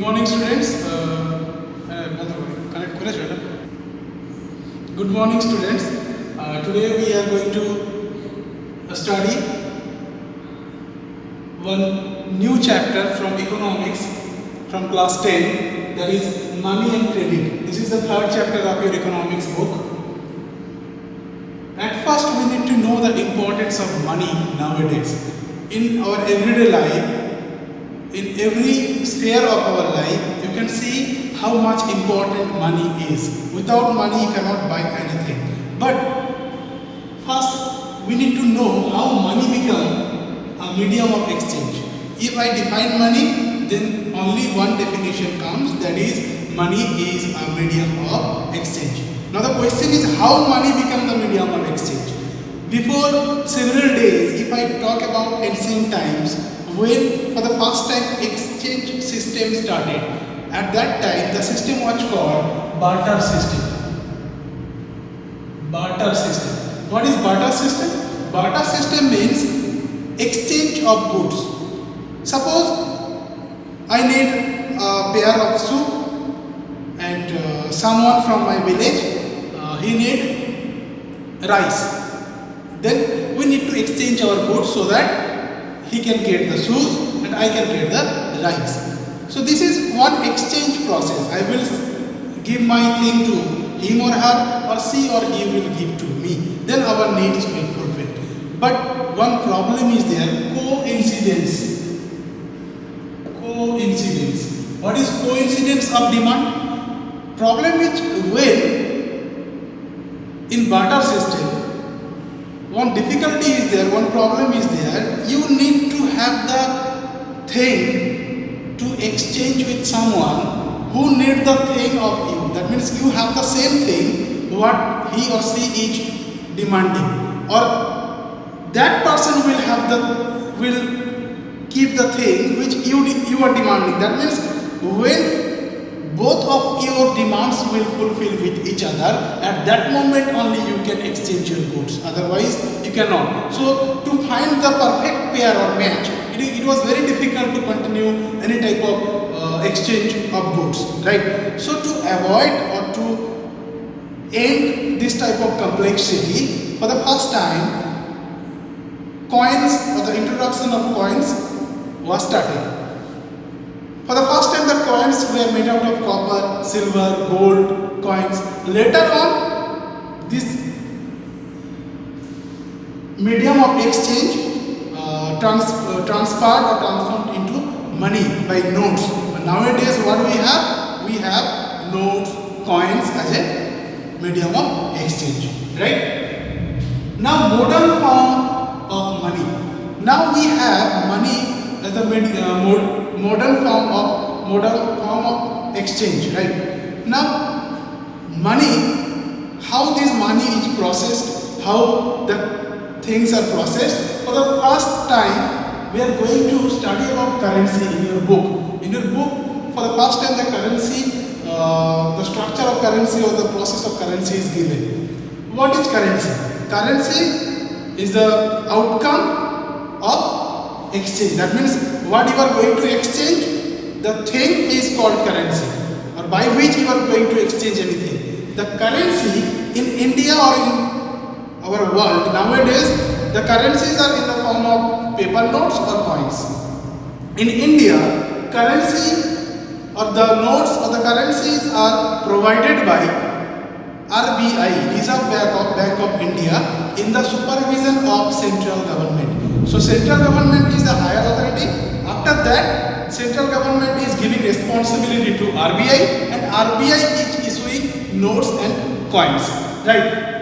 morning, students. Good morning, students. Today we are going to study one new chapter from economics from class 10, that is money and credit. This is the third chapter of your economics book. At first, we need to know the importance of money nowadays. In our everyday life, in every sphere of our life, you can see how much important money is. Without money, you cannot buy anything. But first, we need to know how money become a medium of exchange. If I define money, then only one definition comes, that is, money is a medium of exchange. Now the question is, how money become the medium of exchange? Before several days, if I talk about ancient times, when for the first time exchange system started, at that time the system was called barter system. Barter system. What is barter system? Barter system means exchange of goods. Suppose I need a pair of shoe and someone from my village, he need rice. Then we need to exchange our goods so that he can get the shoes and I can get the rice. So this is one exchange process. I will give my thing to him or her, or she or he will give to me. Then our needs will fulfill. But one problem is there, coincidence. Coincidence. What is coincidence of demand? Problem is when in barter system, one difficulty is there, one problem is there, you need to have the thing to exchange with someone who need the thing of you. That means you have the same thing what he or she is demanding, or that person will keep the thing which you are demanding. That means when both of your demands will fulfill with each other, at that moment only you can exchange your goods, otherwise you cannot. So to find the perfect pair or match, it was very difficult to continue any type of exchange of goods, right? So to avoid or to end this type of complexity, for the first time coins, or the introduction of coins was started. For the first time, the coins were made out of copper, silver, gold coins. Later on, this medium of exchange transferred or transformed into money by notes. But nowadays, what we have? We have notes, coins as a medium of exchange, right? Now, modern form of money. Now we have money as a modern form of exchange, right? Now money, how this money is processed, how the things are processed. For the first time we are going to study about currency in your book. In your book, for the first time, the currency, the structure of currency or the process of currency is given. What is currency? Currency is the outcome of exchange. That means what you are going to exchange, the thing is called currency, or by which you are going to exchange anything. The currency in India or in our world nowadays, the currencies are in the form of paper notes or coins. In India, currency or the notes or the currencies are provided by RBI, Reserve Bank of India, in the supervision of central government. So central government is the higher authority. After that, central government is giving responsibility to RBI, and RBI is issuing notes and coins, right?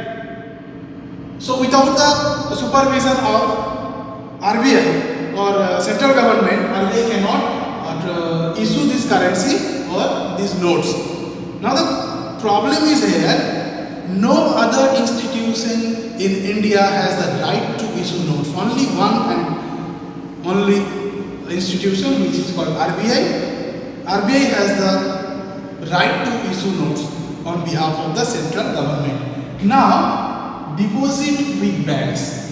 So without the supervision of RBI or central government, RBI cannot issue this currency or these notes. Now the problem is here, no other institution in India has the right to issue notes. Only one and only institution, which is called RBI. RBI has the right to issue notes on behalf of the central government. Now, deposit with banks.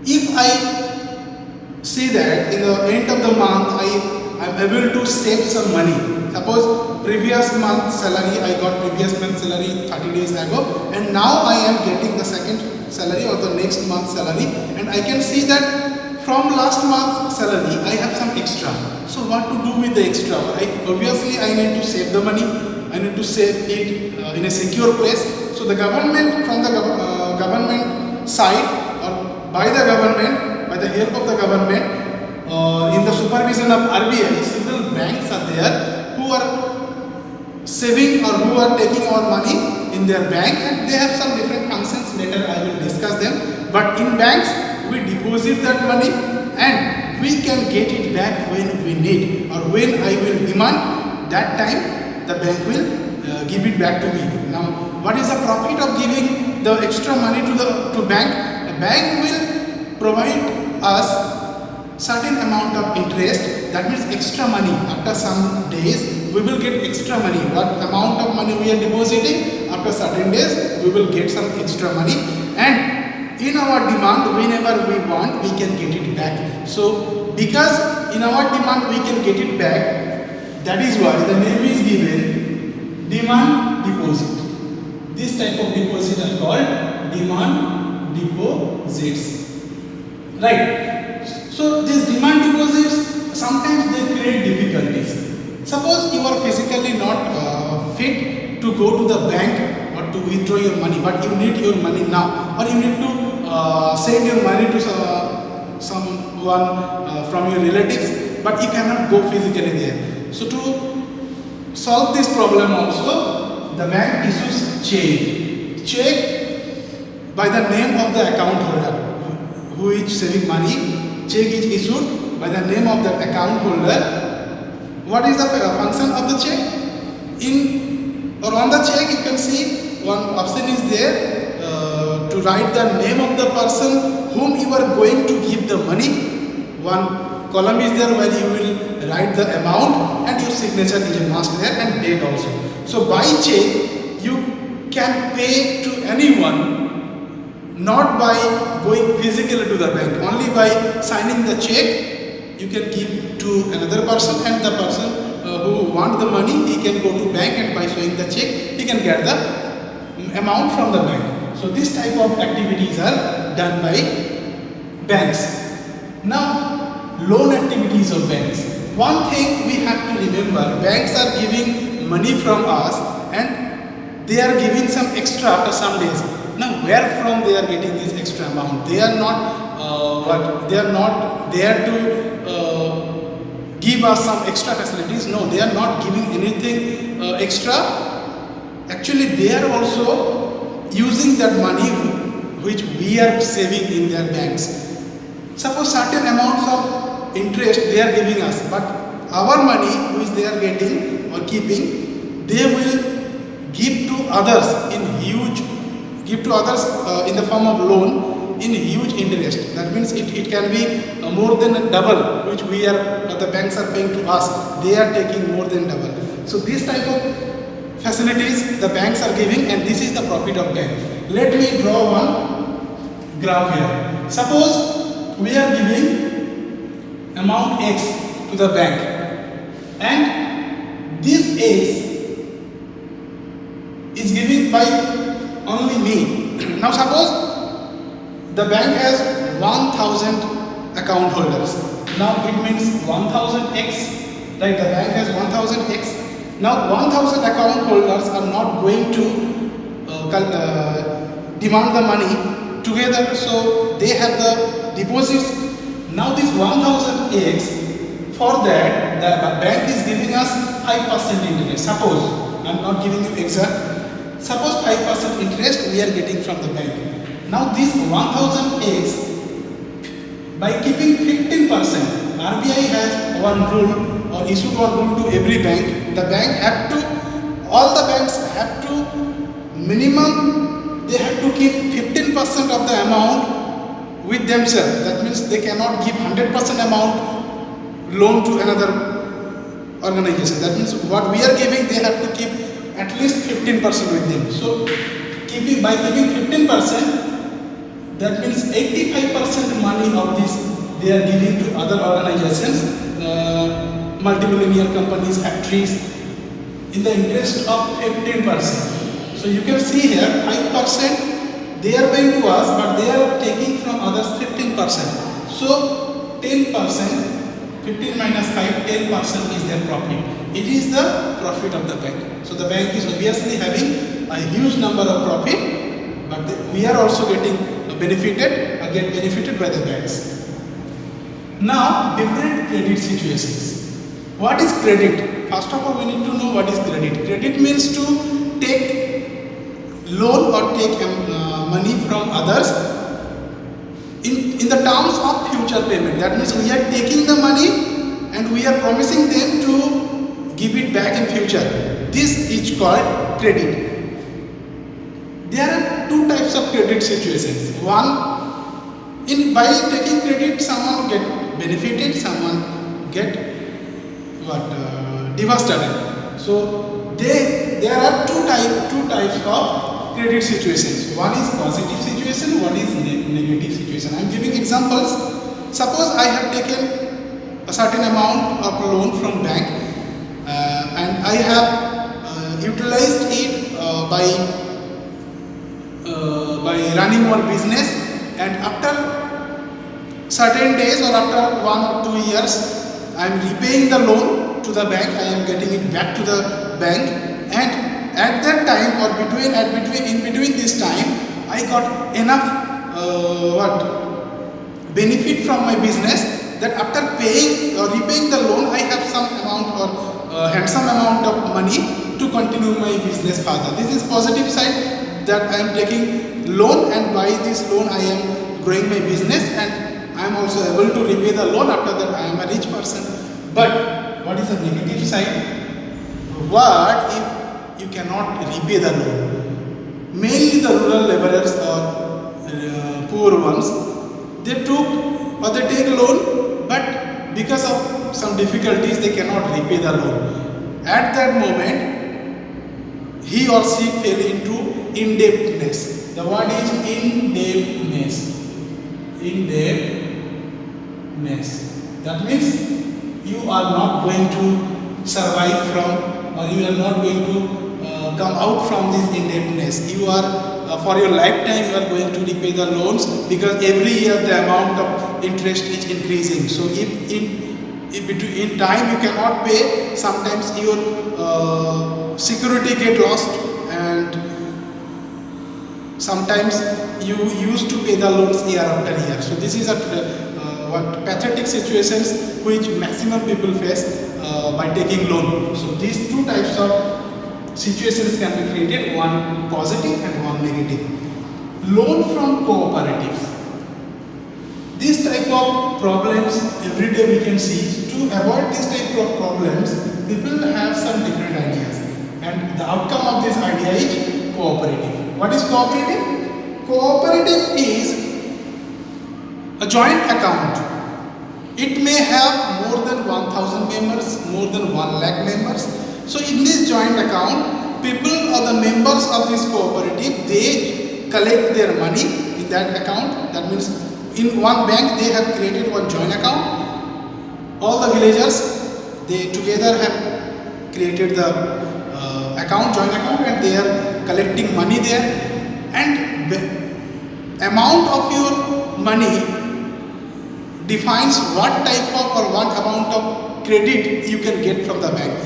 If I see that in the end of the month I am able to save some money. Suppose previous month salary, I got previous month salary 30 days ago, and now I am getting the second salary or the next month salary, and I can see that from last month's salary I have some extra. So what to do with the extra? Obviously I need to save the money. I need to save it in a secure place. So the government, from the government side or by the government, by the help of the government, in the supervision of RBI, several banks are there who are saving or who are taking our money in their bank, and they have some different functions. Later I will discuss them. But in banks we deposit that money and we can get it back when we need, or when I will demand. That time the bank will give it back to me. Now what is the profit of giving the extra money to bank? The bank will provide us certain amount of interest. That means extra money. After some days we will get extra money. What amount of money we are depositing, after certain days we will get some extra money, and in our demand, whenever we want, we can get it back. So because in our demand we can get it back, that is why the name is given demand deposit. This type of deposit are called demand deposits, right? So these demand deposits, sometimes they create difficulties. Suppose you are physically not fit to go to the bank or to withdraw your money, but you need your money now, or you need to send your money to someone from your relatives, but you cannot go physically there. So to solve this problem also, the bank issues check by the name of the account holder who is saving money. Check is issued by the name of the account holder. What is the function of the check? In or on the check you can see one option is there to write the name of the person whom you are going to give the money. One column is there where you will write the amount, and your signature is a must there, and date also. So by check you can pay to anyone, not by going physically to the bank. Only by signing the check you can give to another person, and the person who want the money, he can go to bank, and by showing the check he can get the amount from the bank. So this type of activities are done by banks. Now loan activities of banks. One thing we have to remember, banks are giving money from us and they are giving some extra after some days. Now where from they are getting this extra amount? They are not they are not there to give us some extra facilities. No, they are not giving anything extra. Actually they are also using that money which we are saving in their banks. Suppose certain amounts of interest they are giving us, but our money which they are getting or keeping, they will give to others in the form of loan in huge interest. That means it can be more than a double which the banks are paying to us. They are taking more than double. So this type of facilities the banks are giving, and this is the profit of bank. Let me draw one graph here. Suppose we are giving amount X to the bank, and this X is given by only me. Now suppose the bank has 1000 account holders. Now it means 1000x, right? The bank has 1000x. Now 1000 account holders are not going to demand the money together, so they have the deposits. Now this 1000x, for that the bank is giving us 5% interest. Suppose, I am not giving you exact, suppose 5% interest we are getting from the bank. Now this 1000x, by keeping 15%, RBI has one rule or issued one rule to every bank. The bank have to, all the banks have to, minimum they have to keep 15% of the amount with themselves. That means they cannot give 100% amount loan to another organization. That means what we are giving, they have to keep at least 15% with them. So by keeping 15%, that means 85% money of they are giving to other organizations, multimillionaire companies, factories, in the interest of 15%. So you can see here 5% they are paying to us, but they are taking from others 15%. So 10%, 15 minus 5, 10% is their profit. It is the profit of the bank. So the bank is obviously having a huge number of profit, but we are also getting benefited by the banks. Now, different credit situations. What is credit? First of all, we need to know what is credit. Credit means to take loan or take money from others in the terms of future payment. That means we are taking the money and we are promising them to give it back in future. This is called credit. There are two types of credit situations. One, by taking credit, someone get benefited, someone get devastated. So there are two types of credit situations. One is positive situation, one is negative situation. I am giving examples. Suppose I have taken a certain amount of loan from bank and I have utilized it by running one business, and after certain days or after 1 or 2 years I am repaying the loan to the bank, I am getting it back to the bank, and at that time or in between this time I got enough benefit from my business that after paying or repaying the loan I have some amount or handsome amount of money to continue my business further. This is positive side, that I am taking loan and by this loan I am growing my business and I am also able to repay the loan. After that I am a rich person. But what is the negative side? What if you cannot repay the loan? Mainly the rural laborers or poor ones, they took or they take loan, but because of some difficulties they cannot repay the loan. At that moment he or she fell into indebtedness. The word is indebtedness. Indebtedness. That means you are not going to survive from, or you are not going to come out from this indebtedness. You are for your lifetime you are going to repay the loans, because every year the amount of interest is increasing. So if in time you cannot pay, sometimes your security get lost, and sometimes you used to pay the loans year after year. So this is a pathetic situations which maximum people face by taking loan. So these two types of situations can be created, one positive and one negative. Loan from cooperatives. These type of problems every day we can see. To avoid this type of problems, people have some different ideas, and the outcome of this idea is cooperative. What is cooperative? Cooperative is a joint account. It may have more than 1,000 members, more than 1 lakh members. So in this joint account, people or the members of this cooperative, they collect their money in that account. That means in one bank they have created one joint account. All the villagers, they together have created the joint account, and they are collecting money there, and the amount of your money defines what type of or what amount of credit you can get from the bank.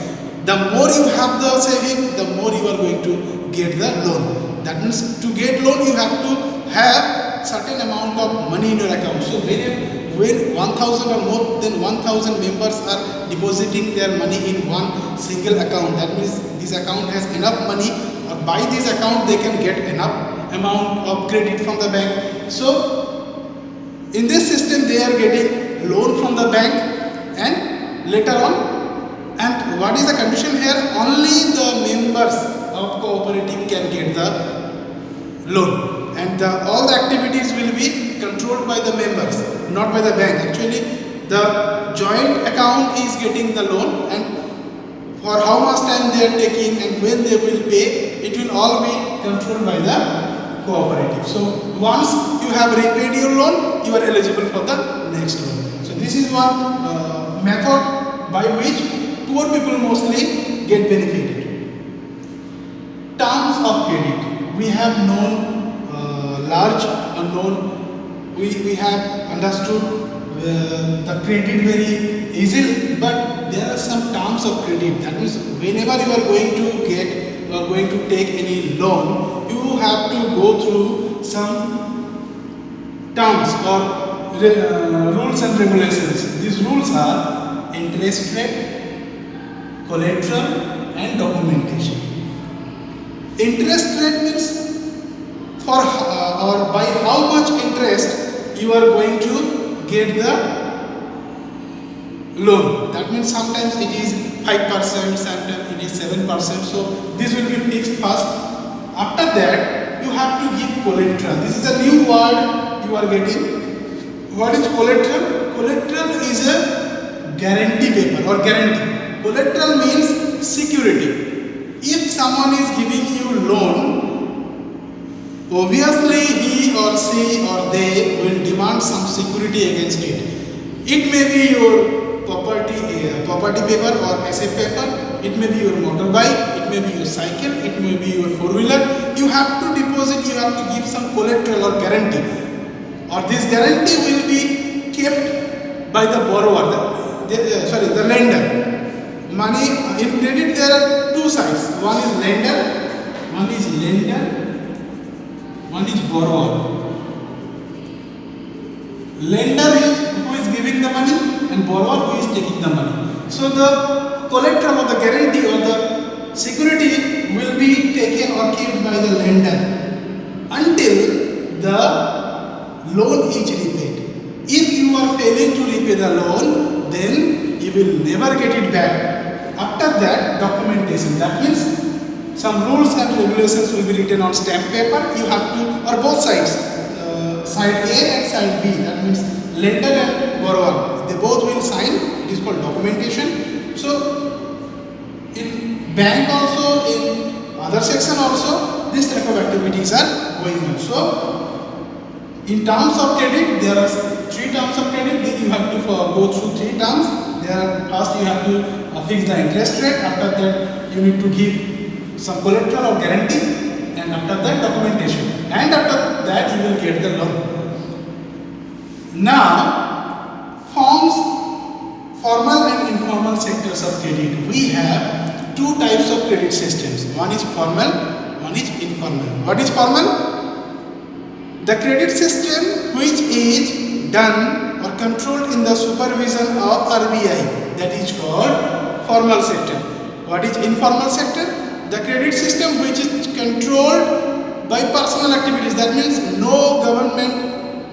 The more you have the saving, the more you are going to get the loan. That means to get loan you have to have certain amount of money in your account. So when 1,000 or more than 1,000 members are depositing their money in one single account, that means this account has enough money, or by this account they can get enough amount of credit from the bank. So in this system they are getting loan from the bank, and later on, and what is the condition here? Only the members of cooperative can get the loan, and all the activities will be controlled by the members, not by the bank. Actually the joint account is getting the loan, and for how much time they are taking and when they will pay, it will all be controlled by the cooperative. So once you have repaid your loan, you are eligible for the next loan. This is one method by which poor people mostly get benefited. Terms of credit. We have known large unknown. We have understood the credit very easily, but there are some terms of credit. That means whenever you are going to get or going to take any loan, you have to go through some terms or rules and regulations. These rules are interest rate, collateral, and documentation. Interest rate means for or by how much interest you are going to get the loan. That means sometimes it is 5%, sometimes it is 7%. So this will be fixed first. After that, you have to give collateral. This is a new word you are getting. What is collateral? Collateral is a guarantee paper or guarantee. Collateral means security. If someone is giving you loan, obviously he or she or they will demand some security against it. It may be your property paper or asset paper, it may be your motorbike, it may be your cycle, it may be your four-wheeler. You have to deposit, you have to give some collateral or guarantee. Or this guarantee will be kept by the borrower, the lender. Money in credit there are two sides. One is lender, one is borrower. Lender is who is giving the money and borrower who is taking the money. So the collateral or the guarantee or the security will be taken or kept by the lender until the loan is repaid. If you are failing to repay the loan, then you will never get it back. After that, documentation. That means some rules and regulations will be written on stamp paper. You have to, or both sides, side A and side B. That means lender and borrower. They both will sign. It is called documentation. So in bank also, in other section also, this type of activities are going on. So in terms of credit, there are 3 terms of credit. Then you have to go through 3 terms. First you have to fix the interest rate. After that, you need to give some collateral or guarantee, and after that, documentation. And after that, you will get the loan. Now, formal and informal sectors of credit. We have 2 types of credit systems. One is formal, one is informal. What is formal? The credit system which is done or controlled in the supervision of RBI, that is called formal sector. What is informal sector? The credit system which is controlled by personal activities. That means no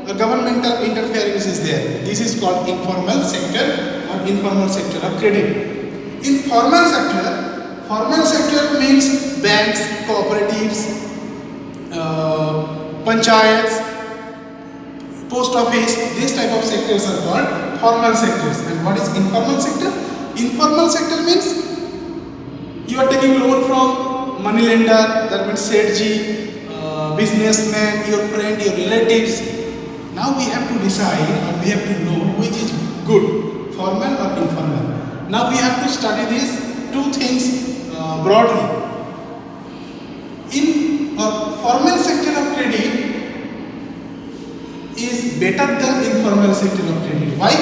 governmental interference is there. This is called informal sector or informal sector of credit. In formal sector means banks, cooperatives, panchayats, post office. These type of sectors are called formal sectors. And what is informal sector? Informal sector means you are taking loan from money lender, that means Sethji, businessman, your friend, your relatives. Now we have to decide or we have to know which is good, formal or informal. Now we have to study these 2 things broadly. In formal sector of credit is better than informal sector of credit. Why?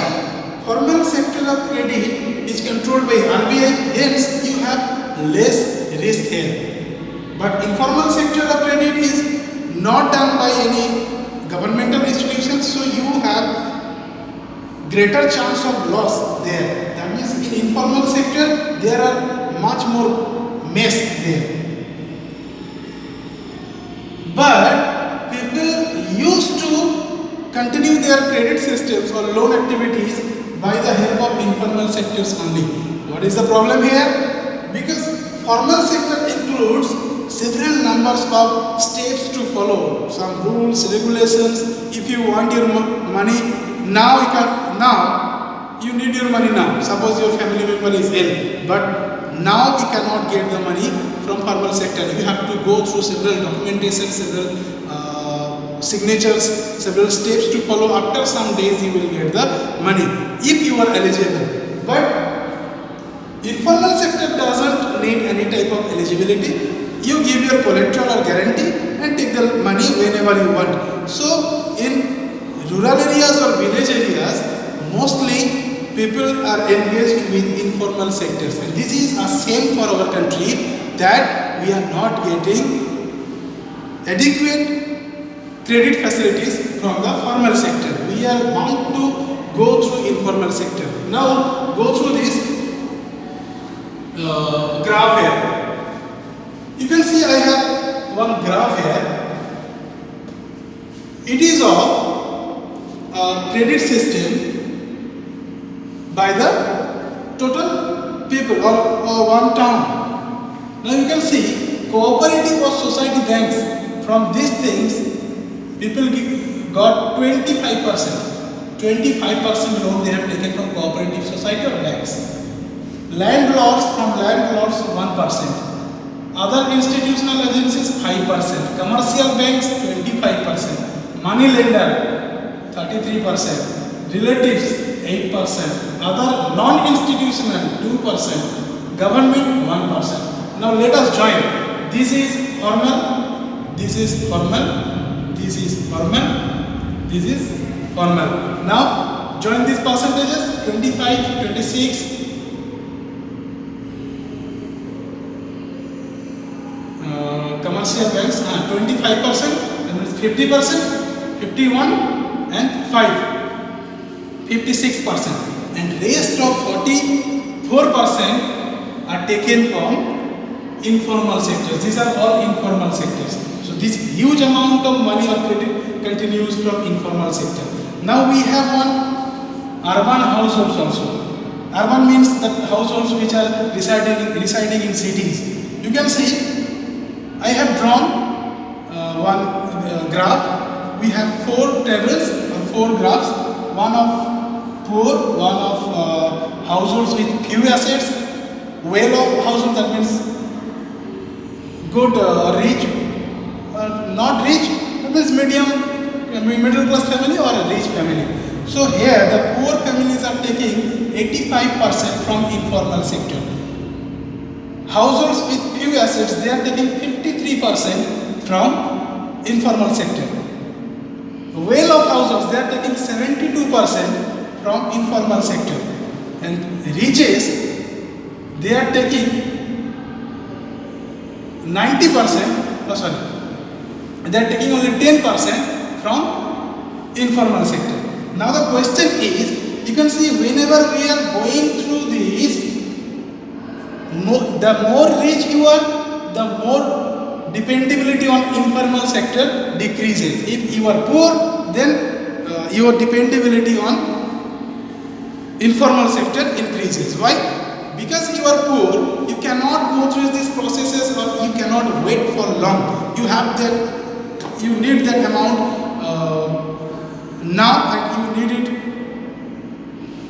Formal sector of credit is controlled by RBI, hence you have less risk here. But informal sector of credit is not done by any governmental institutions, so you have greater chance of loss there. That means in informal sector there are much more mess there. But people used to continue their credit systems or loan activities by the help of informal sectors only. What is the problem here? Because formal sector includes several numbers of steps to follow, some rules, regulations. If you want your money now, you need your money now. Suppose your family member is ill, but now you cannot get the money from formal sector. You have to go through several documentation, several signatures, several steps to follow. After some days you will get the money if you are eligible. But informal sector doesn't need any type of eligibility. You give your collateral or guarantee and take the money whenever you want. So in rural areas or village areas, mostly people are engaged with informal sectors, and this is a shame for our country that we are not getting adequate credit facilities from the formal sector. We are bound to go through informal sector. Now go through this graph here. You can see I have one graph here. It is of credit system by the total people or one town. Now you can see cooperative or society banks, from these things people got 25%. 25% loan they have taken from cooperative society or banks. Landlords, from landlords 1%. Other institutional agencies 5%. Commercial banks 25%. Money lender 33%. Relatives 8%. Other non-institutional 2%. Government 1%. Now let us join. This is formal. This is formal. This is formal. This is formal. Now join these percentages: 25, 26. Commercial banks 25%, 50%, 51 and 5, 56%, and rest of 44% are taken from informal sectors. These are all informal sectors. So this huge amount of money or credit continues from informal sector. Now we have one urban households also. Urban means the households which are residing in cities. You can see I have drawn one graph. We have 4 tables or 4 graphs. One of poor, one of households with few assets, well-off household, that means good rich, not rich, that means medium, middle class family or a rich family. So here the poor families are taking 85% from informal sector. Households with few assets, they are taking 53% from informal sector. Well-off households, they are taking 72% from informal sector. And riches, they are taking 90%, they are taking only 10% from informal sector. Now the question is, you can see whenever we are going through this, the more rich you are, the more dependability on informal sector decreases. If you are poor, then your dependability on informal sector increases. Why? Because you are poor, you cannot go through these processes, or you cannot wait for long. You have that, you need that amount now, and you need it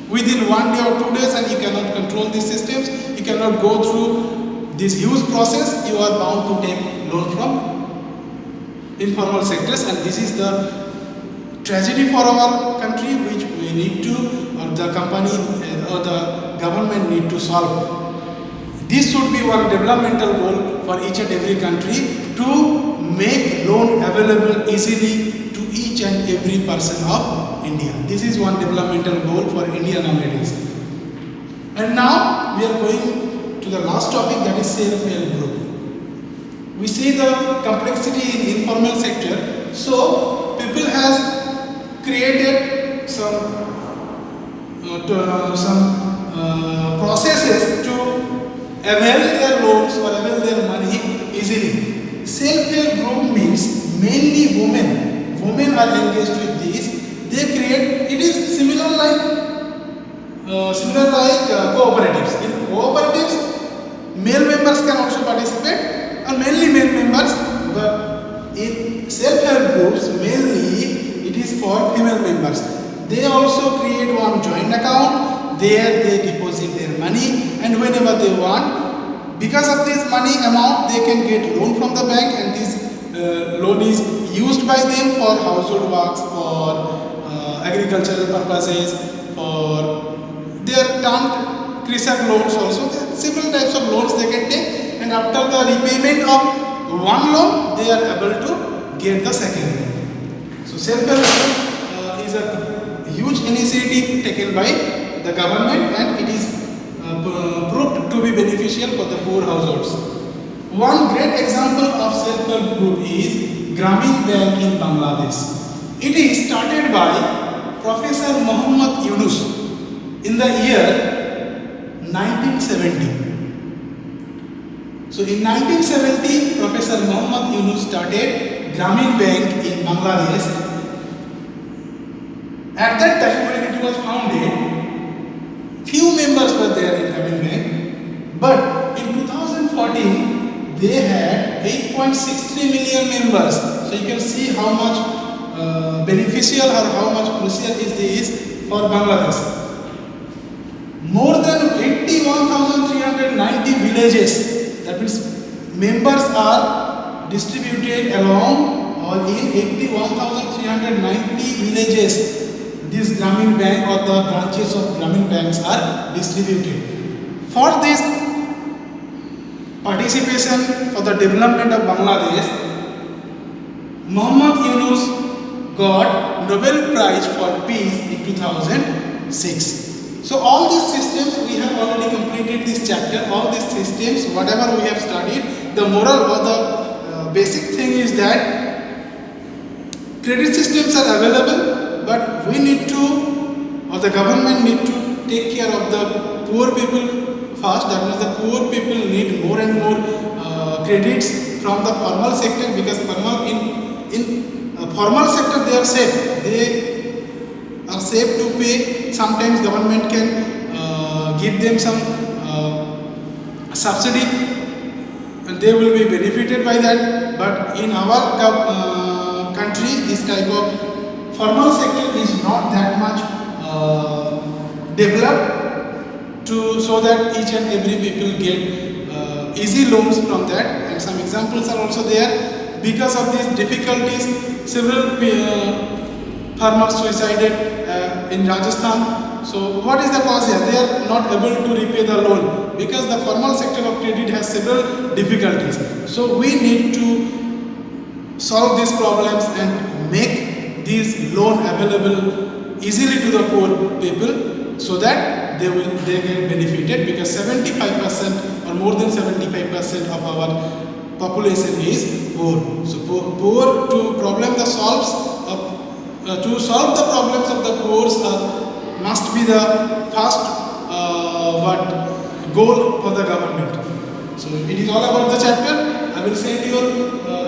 within 1 day or 2 days, and you cannot control these systems. You cannot go through this huge process. You are bound to take loan from informal sectors, and this is the tragedy for our country, which we need to, or the company or the government need to solve. This should be one developmental goal for each and every country, to make loan available easily to each and every person of India. This is one developmental goal for India nowadays. And now we are going to the last topic, that is self-help group. We see the complexity in informal sector. So people has created some processes to avail their loans or avail their money easily. Self-help group means mainly women. Women are engaged with this. They create. It is similar like cooperatives. In cooperatives, male members can also participate, or mainly male members. But in self-help groups, mainly it is for female members. They also create one joint account. There they deposit their money, and whenever they want, because of this money amount, they can get loan from the bank, and this loan is used by them for household works, for agricultural purposes, for their termed Krisak loans also. There are several types of loans they can take, and after the repayment of one loan, they are able to get the second loan. So self-help group is a huge initiative taken by the government, and it is proved to be beneficial for the poor households. One great example of self-help group is Grameen Bank in Bangladesh. It is started by Professor Muhammad Yunus in the year 1970. So in 1970, Professor Muhammad Yunus started Grameen Bank in Bangladesh. At that time when it was founded, few members were there in Grameen Bank, but in 2014 they had 8.63 million members. So you can see how much beneficial or how much crucial is this for Bangladesh. More than 81,390 villages, that means members are distributed along or in 81,390 villages. These Grameen Bank or the branches of Grameen Banks are distributed. For this participation for the development of Bangladesh, Muhammad Yunus got Nobel Prize for Peace in 2006. So all these systems, we have already completed this chapter. All these systems, whatever we have studied, the moral or the basic thing is that credit systems are available, but we need to, or the government need to take care of the poor people first. That means the poor people need more and more credits from the formal sector, because in formal sector they are safe. They are safe to pay. Sometimes government can give them some subsidy and they will be benefited by that. But in our country, this type of formal sector is not that much developed so that each and every people get easy loans from that. And some examples are also there. Because of these difficulties, several farmers suicided in Rajasthan. So what is the cause here? They are not able to repay the loan because the formal sector of credit has several difficulties. So we need to solve these problems and make these loan available easily to the poor people, so that they get benefited, because 75% or more than 75% of our population is poor. So poor to solve the problems of the poor must be the first goal for the government. So it is all about the chapter. I will send your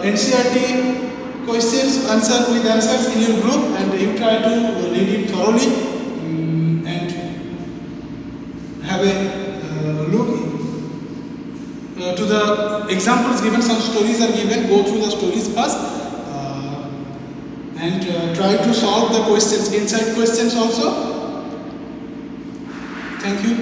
NCERT questions with answers in your group, and you try to read it thoroughly and have a look to the examples given. Some stories are given. Go through the stories first and try to solve the questions, inside questions also. Thank you.